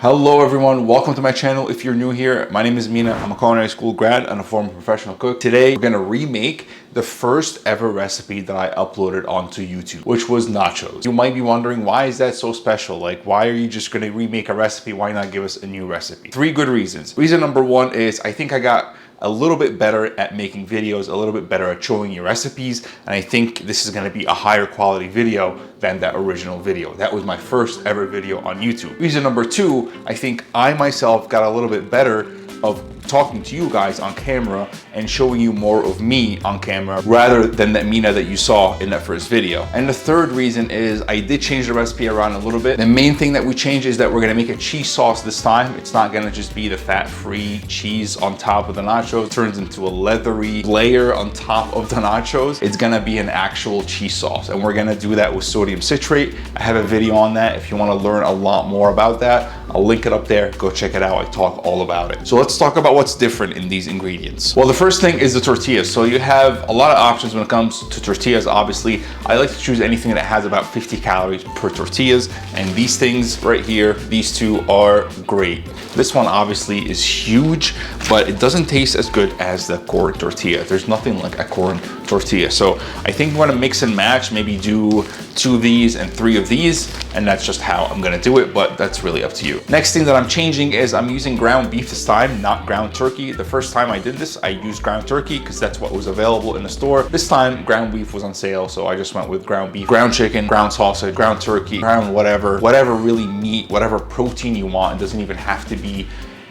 Hello everyone, welcome to my channel. If you're new here, my name is Mina. I'm a culinary school grad and a former professional cook. Today, we're gonna remake the first ever recipe that I uploaded onto YouTube, which was nachos. You might be wondering, why is that so special? Like, why are you just gonna remake a recipe? Why not give us a new recipe? Three good reasons. Reason number one is I think I got a little bit better at making videos, a little bit better at showing you recipes, and I think this is gonna be a higher quality video than that original video. That was my first ever video on YouTube. Reason number two, I think I myself got a little bit better of talking to you guys on camera and showing you more of me on camera rather than that Mina that you saw in that first video. And the third reason is I did change the recipe around a little bit. The main thing that we changed is that we're gonna make a cheese sauce this time. It's not gonna just be the fat-free cheese on top of the nachos. It turns into a leathery layer on top of the nachos. It's gonna be an actual cheese sauce, and we're gonna do that with sodium citrate. I have a video on that if you wanna learn a lot more about that. I'll link it up there, go check it out. I talk all about it. So let's talk about what's different in these ingredients. Well, the first thing is the tortillas. So you have a lot of options when it comes to tortillas. Obviously, I like to choose anything that has about 50 calories per tortillas. And these things right here, these two are great. This one obviously is huge, but it doesn't taste as good as the corn tortilla. There's nothing like a corn tortilla. So I think I'm gonna mix and match, maybe do 2 of these and 3 of these, and that's just how I'm gonna do it, but that's really up to you. Next thing that I'm changing is I'm using ground beef this time, not ground turkey. The first time I did this, I used ground turkey because that's what was available in the store. This time, ground beef was on sale, so I just went with ground beef, ground chicken, ground sausage, ground turkey, ground whatever really meat, whatever protein you want. It doesn't even have to be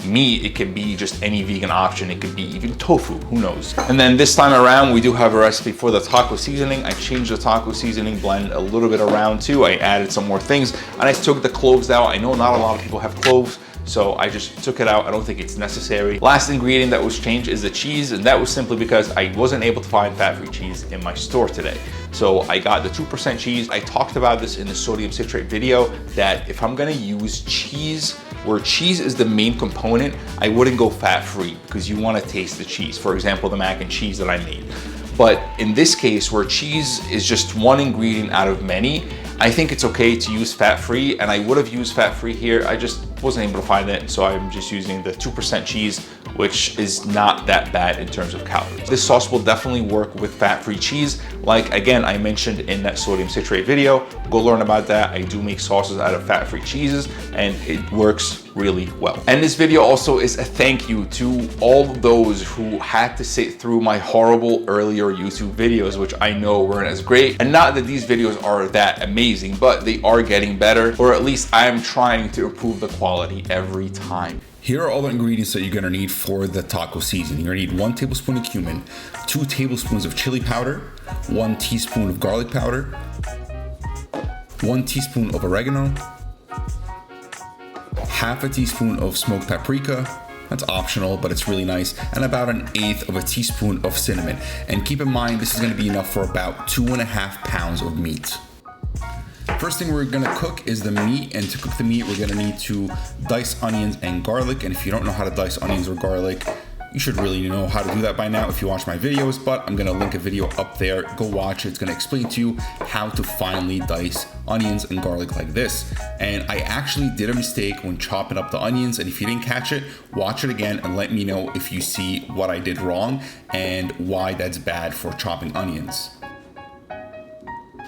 meat, it can be just any vegan option. It could be even tofu, who knows. And then this time around, we do have a recipe for the taco seasoning. I changed the taco seasoning blend a little bit around too. I added some more things, and I took the cloves out. I know not a lot of people have cloves, so I just took it out. I don't think it's necessary. Last ingredient that was changed is the cheese, and that was simply because I wasn't able to find fat-free cheese in my store today. So I got the 2% cheese. I talked about this in the sodium citrate video, that if I'm gonna use cheese, where cheese is the main component, I wouldn't go fat-free because you wanna taste the cheese. For example, the mac and cheese that I made. But in this case, where cheese is just one ingredient out of many, I think it's okay to use fat-free, and I would have used fat-free here. I just wasn't able to find it, so I'm just using the 2% cheese, which is not that bad in terms of calories. This sauce will definitely work with fat-free cheese. Like, again, I mentioned in that sodium citrate video, go learn about that. I do make sauces out of fat-free cheeses, and it works really well. And this video also is a thank you to all those who had to sit through my horrible earlier YouTube videos, which I know weren't as great. And not that these videos are that amazing, but they are getting better, or at least I'm trying to improve the quality every time. Here are all the ingredients that you're gonna need for the taco seasoning. You're gonna need 1 tablespoon of cumin, 2 tablespoons of chili powder, 1 teaspoon of garlic powder, 1 teaspoon of oregano, half a teaspoon of smoked paprika, that's optional, but it's really nice, and about 1/8 of a teaspoon of cinnamon. And keep in mind, this is gonna be enough for about 2.5 pounds of meat. First thing we're gonna cook is the meat, and to cook the meat, we're gonna need to dice onions and garlic. And if you don't know how to dice onions or garlic, you should really know how to do that by now if you watch my videos, but I'm gonna link a video up there. Go watch it. It's gonna explain to you how to finely dice onions and garlic like this. And I actually did a mistake when chopping up the onions, and if you didn't catch it, watch it again and let me know if you see what I did wrong and why that's bad for chopping onions.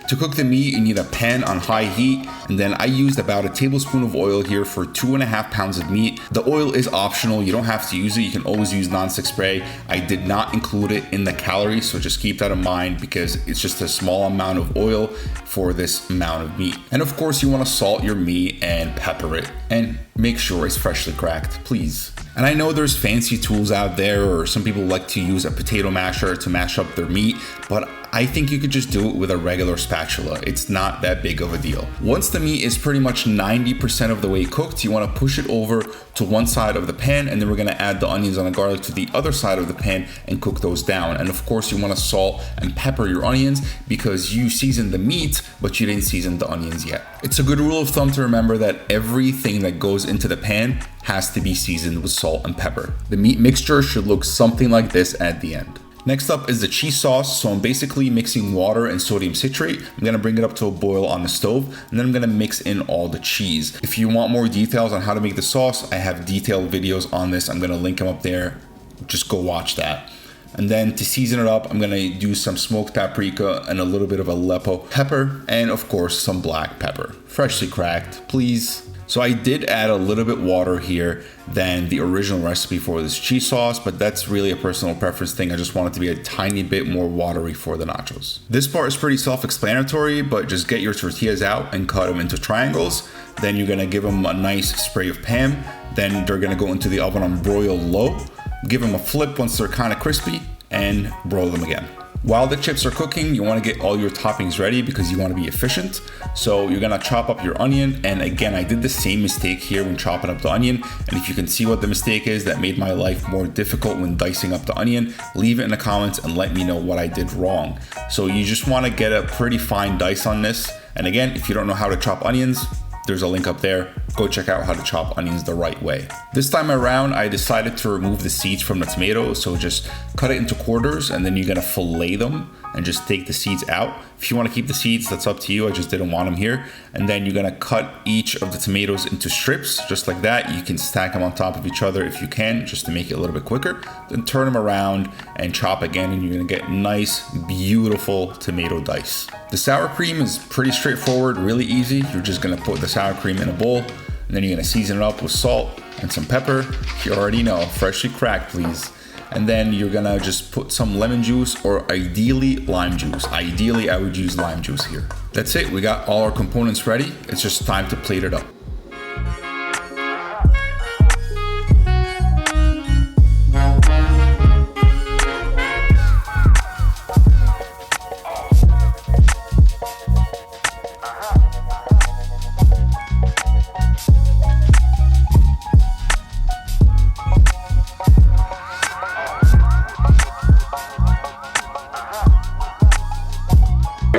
To cook the meat, you need a pan on high heat, and then I used about a tablespoon of oil here for 2.5 pounds of meat. The oil is optional, you don't have to use it, you can always use nonstick spray. I did not include it in the calories, so just keep that in mind because it's just a small amount of oil for this amount of meat. And of course, you want to salt your meat and pepper it, and make sure it's freshly cracked, please. And I know there's fancy tools out there, or some people like to use a potato masher to mash up their meat, but I think you could just do it with a regular spatula. It's not that big of a deal. Once the meat is pretty much 90% of the way cooked, you want to push it over to one side of the pan, and then we're going to add the onions and the garlic to the other side of the pan and cook those down. And of course, you want to salt and pepper your onions because you seasoned the meat, but you didn't season the onions yet. It's a good rule of thumb to remember that everything that goes into the pan has to be seasoned with salt and pepper. The meat mixture should look something like this at the end. Next up is the cheese sauce. So I'm basically mixing water and sodium citrate. I'm gonna bring it up to a boil on the stove, and then I'm gonna mix in all the cheese. If you want more details on how to make the sauce, I have detailed videos on this. I'm gonna link them up there. Just go watch that. And then to season it up, I'm gonna do some smoked paprika and a little bit of Aleppo pepper, and of course some black pepper, freshly cracked, please. So I did add a little bit water here than the original recipe for this cheese sauce, but that's really a personal preference thing. I just want it to be a tiny bit more watery for the nachos. This part is pretty self-explanatory, but just get your tortillas out and cut them into triangles. Then you're gonna give them a nice spray of Pam. Then they're gonna go into the oven on broil low. Give them a flip once they're kind of crispy and broil them again. While the chips are cooking, you want to get all your toppings ready because you want to be efficient. So you're gonna chop up your onion. And again, I did the same mistake here when chopping up the onion. And if you can see what the mistake is that made my life more difficult when dicing up the onion, leave it in the comments and let me know what I did wrong. So you just want to get a pretty fine dice on this. And again, if you don't know how to chop onions, there's a link up there. Go check out how to chop onions the right way. This time around, I decided to remove the seeds from the tomatoes. So just cut it into quarters and then you're gonna fillet them and just take the seeds out. If you wanna keep the seeds, that's up to you. I just didn't want them here. And then you're gonna cut each of the tomatoes into strips, just like that. You can stack them on top of each other if you can, just to make it a little bit quicker. Then turn them around and chop again, and you're gonna get nice, beautiful tomato dice. The sour cream is pretty straightforward, really easy. You're just gonna put the sour cream in a bowl, and then you're gonna season it up with salt and some pepper. You already know, freshly cracked, please. And then you're gonna just put some lemon juice, or ideally lime juice. Ideally, I would use lime juice here. That's it, we got all our components ready. It's just time to plate it up.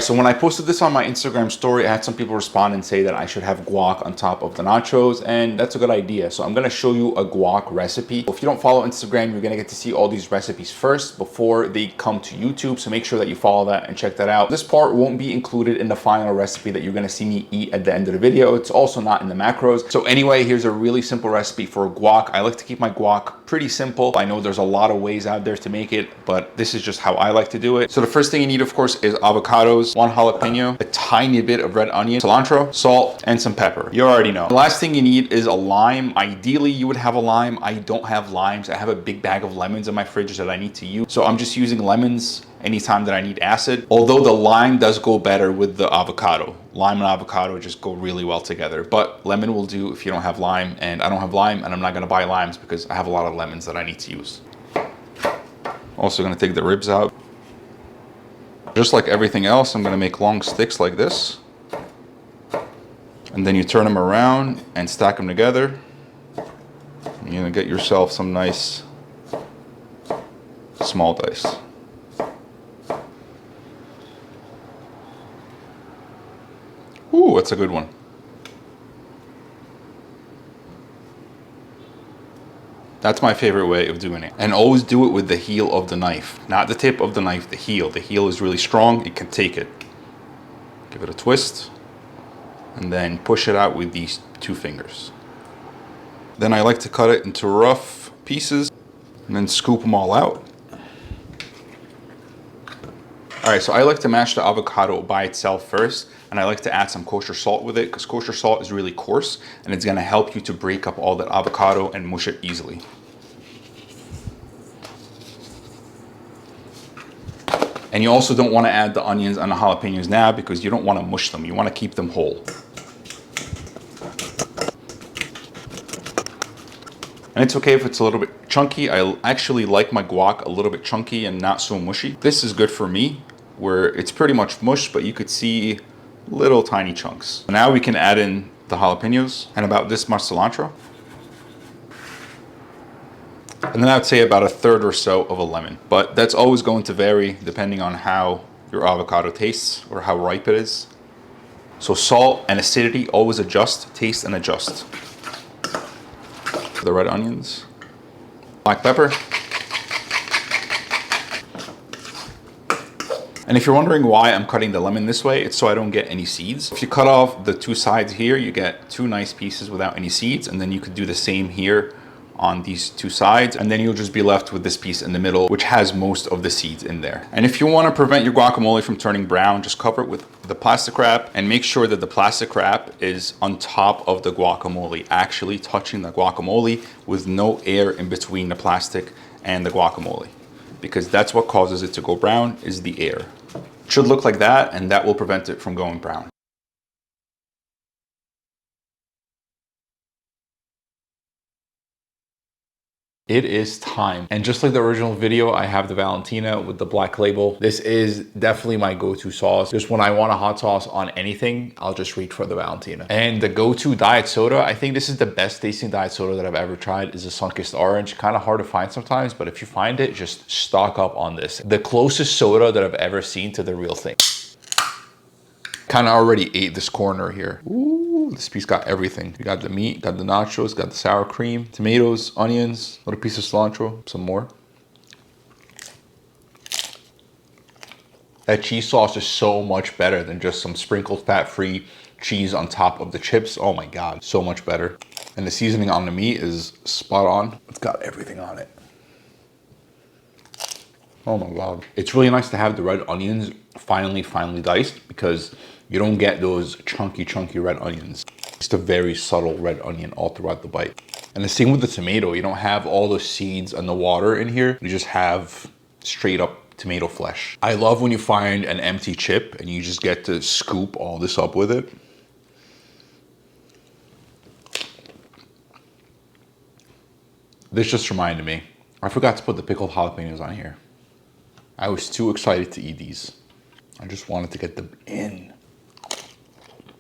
So when I posted this on my Instagram story, I had some people respond and say that I should have guac on top of the nachos, and that's a good idea. So I'm gonna show you a guac recipe. If you don't follow Instagram, you're gonna get to see all these recipes first before they come to YouTube. So make sure that you follow that and check that out. This part won't be included in the final recipe that you're gonna see me eat at the end of the video. It's also not in the macros. So anyway, here's a really simple recipe for guac. I like to keep my guac pretty simple. I know there's a lot of ways out there to make it, but this is just how I like to do it. So the first thing you need, of course, is avocados, 1 jalapeno, a tiny bit of red onion, cilantro, salt, and some pepper. You already know. The last thing you need is a lime. Ideally, you would have a lime. I don't have limes. I have a big bag of lemons in my fridge that I need to use. So I'm just using lemons anytime that I need acid. Although the lime does go better with the avocado. Lime and avocado just go really well together. But lemon will do if you don't have lime. And I don't have lime, and I'm not gonna buy limes because I have a lot of lemons that I need to use. Also gonna take the ribs out. Just like everything else, I'm gonna make long sticks like this. And then you turn them around and stack them together. You're gonna get yourself some nice small dice. Ooh, that's a good one. That's my favorite way of doing it. And always do it with the heel of the knife, not the tip of the knife, the heel. The heel is really strong, it can take it. Give it a twist, and then push it out with these 2 fingers. Then I like to cut it into rough pieces, and then scoop them all out. All right, so I like to mash the avocado by itself first, and I like to add some kosher salt with it because kosher salt is really coarse and it's gonna help you to break up all that avocado and mush it easily. And you also don't wanna add the onions and the jalapenos now because you don't wanna mush them, you wanna keep them whole. And it's okay if it's a little bit chunky. I actually like my guac a little bit chunky and not so mushy. This is good for me, where it's pretty much mush, but you could see little tiny chunks. Now we can add in the jalapenos and about this much cilantro. And then I would say about 1/3 or so of a lemon. But that's always going to vary depending on how your avocado tastes or how ripe it is. So salt and acidity, always adjust, taste and adjust. The red onions, black pepper, And if you're wondering why I'm cutting the lemon this way, it's so I don't get any seeds. If you cut off the two sides here, you get two nice pieces without any seeds. And then you could do the same here on these two sides, and then you'll just be left with this piece in the middle, which has most of the seeds in there. And if you want to prevent your guacamole from turning brown, just cover it with the plastic wrap and make sure that the plastic wrap is on top of the guacamole, actually touching the guacamole with no air in between the plastic and the guacamole, because that's what causes it to go brown, is the air. It should look like that, and that will prevent it from going brown. It is time. And just like the original video, I have the Valentina with the black label. This is definitely my go-to sauce. Just when I want a hot sauce on anything, I'll just reach for the Valentina. And the go-to diet soda, I think this is the best tasting diet soda that I've ever tried, is the Sunkist Orange. Kind of hard to find sometimes, but if you find it, just stock up on this. The closest soda that I've ever seen to the real thing. Kind of already ate this corner here. Ooh, this piece got everything. You got the meat, got the nachos, got the sour cream, tomatoes, onions, little piece of cilantro, some more. That cheese sauce is so much better than just some sprinkled fat-free cheese on top of the chips. Oh my God, so much better. And the seasoning on the meat is spot on. It's got everything on it. Oh my God. It's really nice to have the red onions finely diced, because you don't get those chunky red onions. Just a very subtle red onion all throughout the bite. And the same with the tomato. You don't have all the seeds and the water in here. You just have straight up tomato flesh. I love when you find an empty chip and you just get to scoop all this up with it. This just reminded me, I forgot to put the pickled jalapenos on here. I was too excited to eat these. I just wanted to get them in.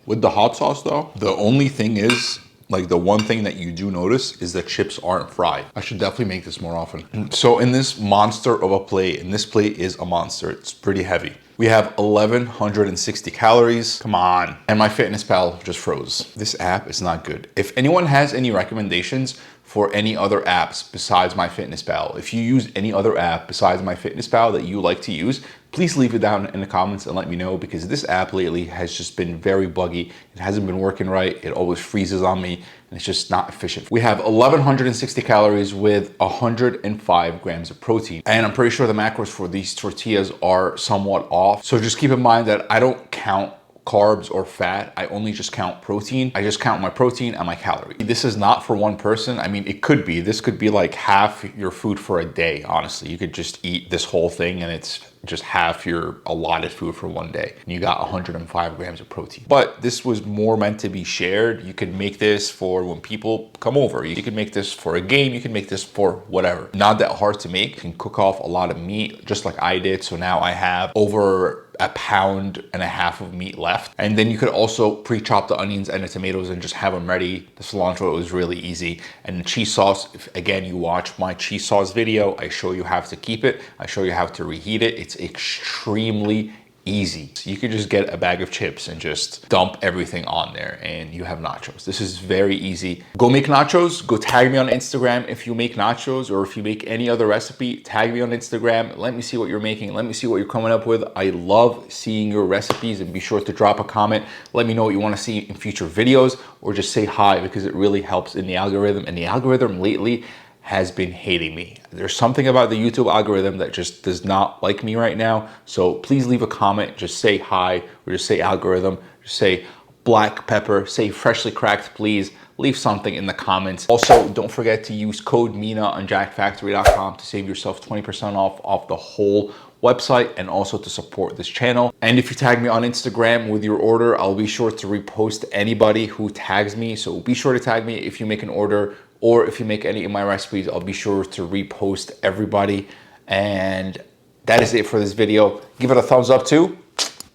With the hot sauce though, the only thing is, like the one thing that you do notice is that chips aren't fried. I should definitely make this more often. So in this monster of a plate, and this plate is a monster, it's pretty heavy. We have 1,160 calories, come on. And my MyFitnessPal just froze. This app is not good. If anyone has any recommendations for any other apps besides MyFitnessPal, if you use any other app besides MyFitnessPal that you like to use, please leave it down in the comments and let me know, because this app lately has just been very buggy. It hasn't been working right. It always freezes on me and it's just not efficient. We have 1,160 calories with 105 grams of protein. And I'm pretty sure the macros for these tortillas are somewhat off. So just keep in mind that I don't count carbs or fat. I only just count protein. I just count my protein and my calories. This is not for one person. I mean, it could be. This could be like half your food for a day, honestly. You could just eat this whole thing and it's just half your allotted food for one day. And you got 105 grams of protein. But this was more meant to be shared. You could make this for when people come over. You could make this for a game. You can make this for whatever. Not that hard to make. You can cook off a lot of meat just like I did. So now I have over 1.5 pounds of meat left. And then you could also pre-chop the onions and the tomatoes and just have them ready. The cilantro was really easy. And the cheese sauce, if again you watch my cheese sauce video, I show you how to keep it. I show you how to reheat it. It's extremely easy. So you could just get a bag of chips and just dump everything on there and you have nachos. This is very easy. Go make nachos. Go tag me on Instagram if you make nachos, or if you make any other recipe, tag me on Instagram. Let me see what you're making. Let me see what you're coming up with. I love seeing your recipes, and be sure to drop a comment. Let me know what you want to see in future videos, or just say hi, because it really helps in the algorithm. And the algorithm lately has been hating me. There's something about the YouTube algorithm that just does not like me right now. So please leave a comment, just say hi, or just say algorithm, just say black pepper, say freshly cracked, please. Leave something in the comments. Also, don't forget to use code MINA on jackfactory.com to save yourself 20% off the whole website, and also to support this channel. And if you tag me on Instagram with your order, I'll be sure to repost anybody who tags me. So be sure to tag me if you make an order, or if you make any of my recipes, I'll be sure to repost everybody. And that is it for this video. Give it a thumbs up too,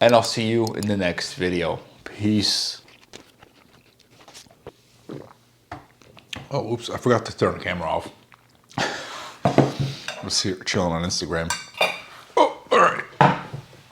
and I'll see you in the next video. Peace. Oh, oops, I forgot to turn the camera off. I'm just here chilling on Instagram.